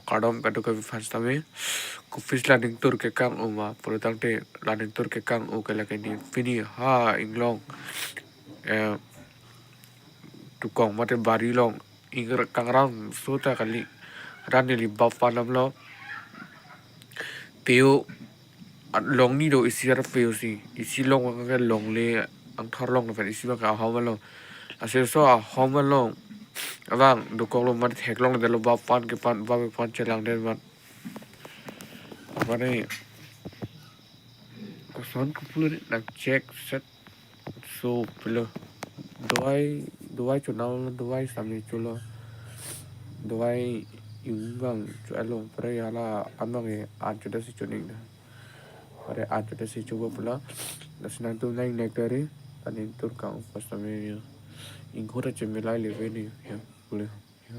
kadam kadu ka fans tame kufis landing tur ke kang uma product te landing tur ke kang u kala ke ni fini ha inglong eh tukong mate bari long ingr kang ram suta kali rani li bafanam lo peo long ni do isi ra peo si isi long ka long le ang thar long na isi ba ka ha ma lo ase so a ha ma lo abang dukong lo mat hek long de lo bafan ke pan ba pan chelang de mat Mane kosan kupulur nak check set so pelo doai chunau doai sami chulo doai yung bang chu along pre ala amang e an chu dasi chuning na pare an chu dasi chu pula dasna tu nai nekari anin tur kang pasame ingkora chemilai leveni ya pule ya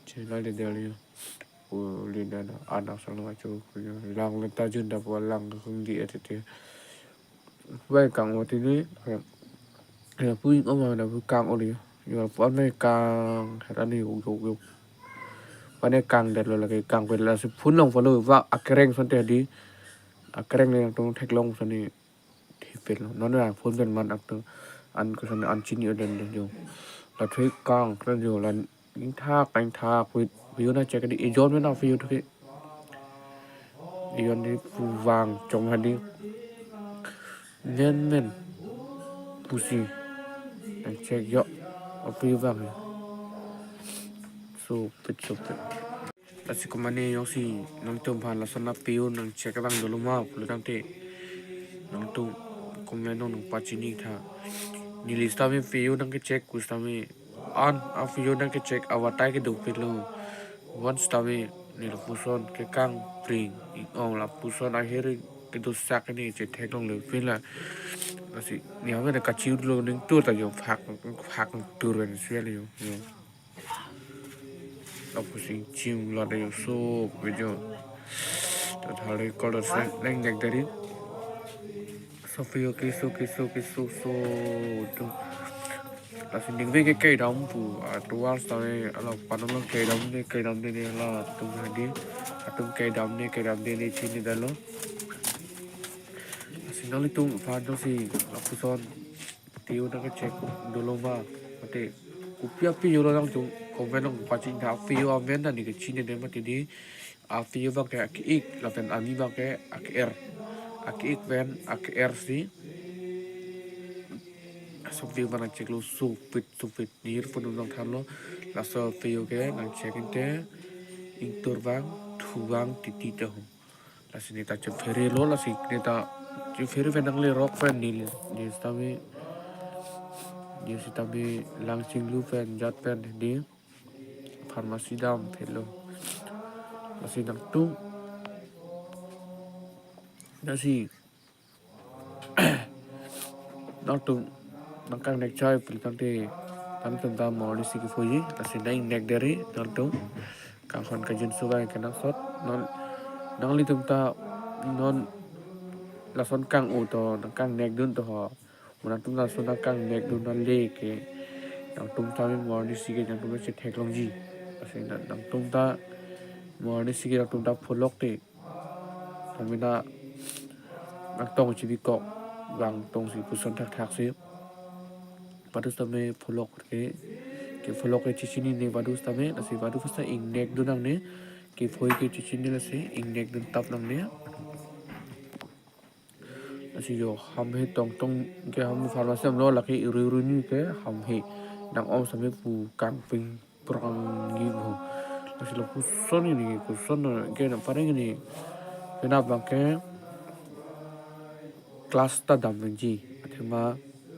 chemilai le dali Lina anak sama macam lang letak junda pulang kundi itu vậy càng một tí nữa là vui ông mà là vui càng ở đây nhưng mà bọn này càng ra đi dục bọn này càng đẹp là cái càng về là sự phun lông vào rồi và akreng phân thế đi akreng này trong thạch lông phân này thì về nó là phun gần mặt ăn cái phân ăn chín ở đây nhiều là thấy càng rất nhiều là những đánh thác ví dụ nó chạy cái đi ion với nào ví dụ thế ion đi phù vàng trong hành đi nhân pusi dan check yo apa yo bang supit asi kumane yo si nang tum phan la sana piu nang check bang dulu ma pulu dang te nang tum komen nang pachini tha ni lista me piu nang ke check kusta me an a piu nang ke check awatai ke duk pilo once tame ni lo puson ke kang pring ong la puson a heri ke do sak ni che thek long le pila asi ni ha na kachiu lo ning tu ta yo phak tur ren sia le yo la pusin chim la de yo so pe jo ta thale color se neng nek dari so fio ke so tu asi ning ve ke kai dam pu a tuar sa ne ala panam lo kai dam ne la tu ha di atum kai dam ne chi ni da lo Sinali tum fado si lapuson tiu na ka check doloma mate kupia pi yo lang tum komen ng pachin tha fi yo amen na ni ke chine de mate di a fi yo ba ke ik la pen ami ba ke ak ik ven ak si so fi ba na check lo supit dir pun nang tham lo la so fi yo ke nang check inte in turbang thuang titi ta ho la sini ta che fere lo la si ta Chứ phía bên đang lên rock fan đi như ta bị lang ching lu fan jat fan đi pharmacy dam phelo masih nang tung nasi nang tung nang kang nek chai pil kang te tam tam tam mo si ki foyi nasi nang nek dari nang tung kang khon ka jin subai ka nang sot nang li tum ta non la son kang u to nang kang nek dun to ho nang tum la son kang nek dun na le ke nang tum ta mi mo si ke nang tum se thek long ji asi nang tum ta mo si ke nang tum ta pholok te tamina nang tong chi bi ko bang tong si puson thak se padus tame pholok ke pholok ke chi chini ne padus tame asi padus sa ing nek dun nang ne ke phoi ke chi chini la se ing nek dun tap nang ne asi yo ham he tong ke ham pharmacy am lo la ke ru ni ke ham he nang om same pu kang ping prang gi ho asi lo pu son ni ku son ke na pareng ni ke na bang ke class ta dam ji athema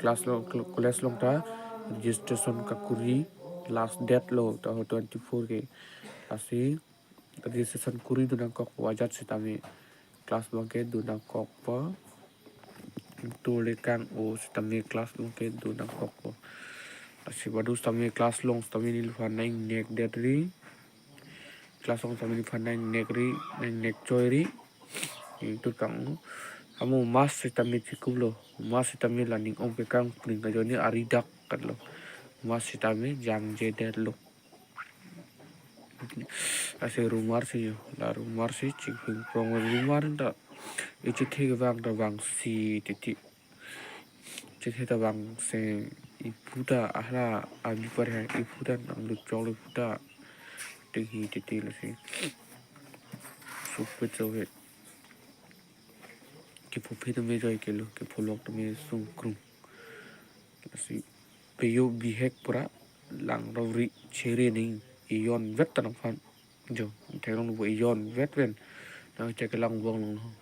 class long ta registration ka kuri last date lo ta 24 ke asi registration kuri du nang kok wajat sitami class bang ke du nang kok pa tu le kang o sitami class long ke du nang kok pa asi badu sitami class long sitami ni fa nang nek detri class long sitami fa nang nek ri nang nek choi ri tu kang Kamu mas sitami chikulo mas sitami laning om ke kang pring ka joni aridak kadlo mas sitami jang jeder lo Ase rumar sih yo, la rumar sih cik ping prong rumar nda. Ichi thik bang da bang si titi. Cik da bang se ipuda ahla abi par hai ipuda nang lu chol ipuda tiki titi la si. Super so he. Ki phupi to me joy kelo, ki phulok to me sung krum. La si peyo bihek pura lang ri chere ning iyon vet tanang fan. Jo, thang bu iyon vet ven. Nang cek lang wong long.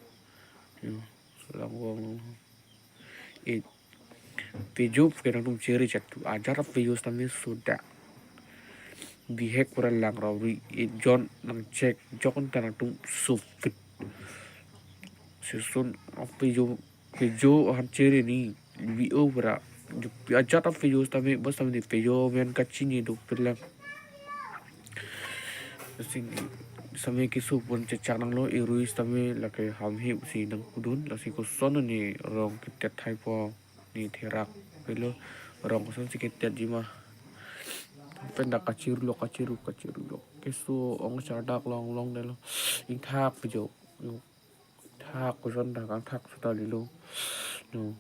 Yo, lang wong long. E pejo kena tum chere chat tu ajar peyo stame sudah. Bihek pura lang ri e jon nang cek jokon tanang tum sufit. Sesun pejo han chere ni bi over ajar peyo stame bas stame peyo men kachini do pelang. Sing sampai kisu pun cecak nang lo iruis tami laki ham hi si nang kudun lasi kuson ni rong kitet hai po ni terak pelo rong kuson si kitet jima penda kaciru lo kisu ong cadak long long delo ing thak pejo thak kuson dah kan thak sudah dilo no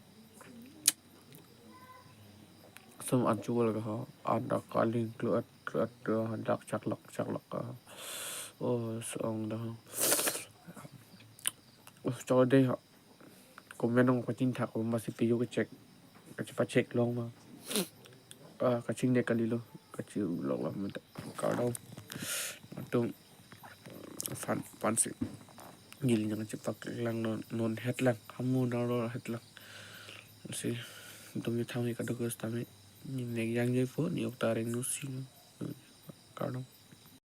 sem anjual ka anda kaling kluat hendak caklak ka oh seong dah cho đây họ cũng men ông có tin thạc mà sẽ ví dụ cái check cái phải check long mà cái chính này cái lo cái chịu long là mình có đâu mà tung phản phản sự nhìn những cái phải lang non hết lang kamu nào hết lang sih tung như thằng này cái đó cái nhìn này giang dây phố nhiều ta đang nuôi có đâu